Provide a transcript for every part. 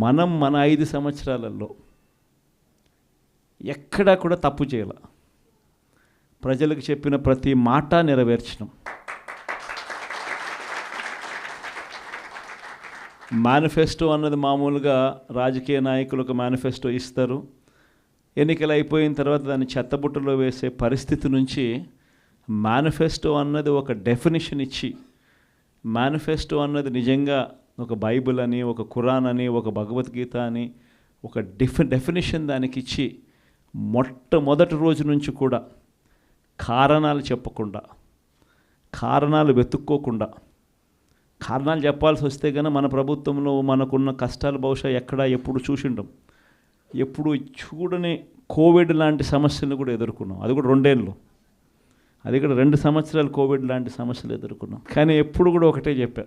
మన 5 సంవత్సరాలలో ఎక్కడా కూడా తప్పు చేయాల. ప్రజలకు చెప్పిన ప్రతి మాట నెరవేర్చడం. మేనిఫెస్టో అన్నది మామూలుగా రాజకీయ నాయకులు ఒక మేనిఫెస్టో ఇస్తారు, ఎన్నికలు అయిపోయిన తర్వాత దాన్ని చెత్తబుట్టలో వేసే పరిస్థితి నుంచి మేనిఫెస్టో అన్నది ఒక డెఫినిషన్ ఇచ్చి, మేనిఫెస్టో అన్నది నిజంగా ఒక బైబిల్ అని, ఒక ఖురాన్ అని, ఒక భగవద్గీత అని ఒక డెఫినిషన్ దానికి ఇచ్చి మొట్టమొదటి రోజు నుంచి కూడా కారణాలు చెప్పకుండా, కారణాలు వెతుక్కోకుండా, కారణాలు చెప్పాల్సి వస్తే కనుక మన ప్రభుత్వంలో మనకున్న కష్టాలు బహుశా ఎక్కడా ఎప్పుడు చూసిండం. ఎప్పుడు చూడని కోవిడ్ లాంటి సమస్యలను కూడా ఎదుర్కొన్నాం. అది కూడా 2 ఏళ్ళు, అది కూడా 2 సంవత్సరాలు కోవిడ్ లాంటి సమస్యలు ఎదుర్కొన్నాం. కానీ ఎప్పుడు కూడా ఒకటే చెప్పా,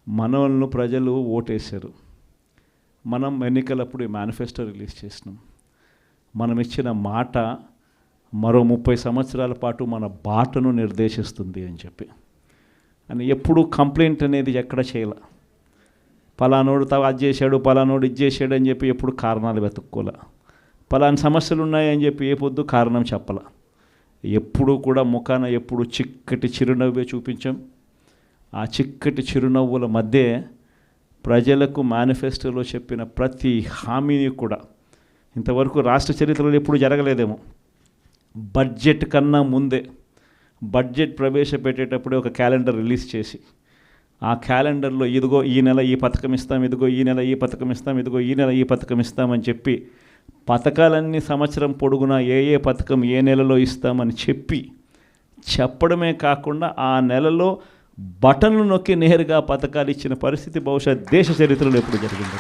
మనల్ని ప్రజలు ఓటేశారు, మనం ఎన్నికలప్పుడు ఈ మేనిఫెస్టో రిలీజ్ చేసినాం, మనం ఇచ్చిన మాట మరో 30 సంవత్సరాల పాటు మన బాటను నిర్దేశిస్తుంది అని చెప్పి. అని ఎప్పుడు కంప్లైంట్ అనేది ఎక్కడ చేయాల. పలానోడు అది చేశాడు, పలానోడు ఇది చేశాడు అని చెప్పి ఎప్పుడు కారణాలు వెతుక్కోలే. పలానా సమస్యలు ఉన్నాయని చెప్పి ఏ పొద్దు కారణం చెప్పాల. ఎప్పుడు కూడా ముఖాన ఎప్పుడు చిక్కటి చిరునవ్వే చూపించాం. ఆ చిక్కటి చిరునవ్వుల మధ్య ప్రజలకు మేనిఫెస్టోలో చెప్పిన ప్రతి హామీని కూడా ఇంతవరకు రాష్ట్ర చరిత్రలో ఎప్పుడు జరగలేదేమో. బడ్జెట్ కన్నా ముందే బడ్జెట్ ప్రవేశపెట్టేటప్పుడే ఒక క్యాలెండర్ రిలీజ్ చేసి, ఆ క్యాలెండర్లో ఇదిగో ఈ నెల ఈ పథకం ఇస్తాం, ఇదిగో ఈ నెల ఈ పథకం ఇస్తాం, ఇదిగో ఈ నెల ఈ పథకం ఇస్తామని చెప్పి పథకాలన్నీ సంవత్సరం పొడుగునా ఏ పథకం ఏ నెలలో ఇస్తామని చెప్పడమే కాకుండా ఆ నెలలో బటన్లు నొక్కి నేరుగా పథకాలు ఇచ్చిన పరిస్థితి బహుశా దేశ చరిత్రలో ఎప్పుడు జరిగింది.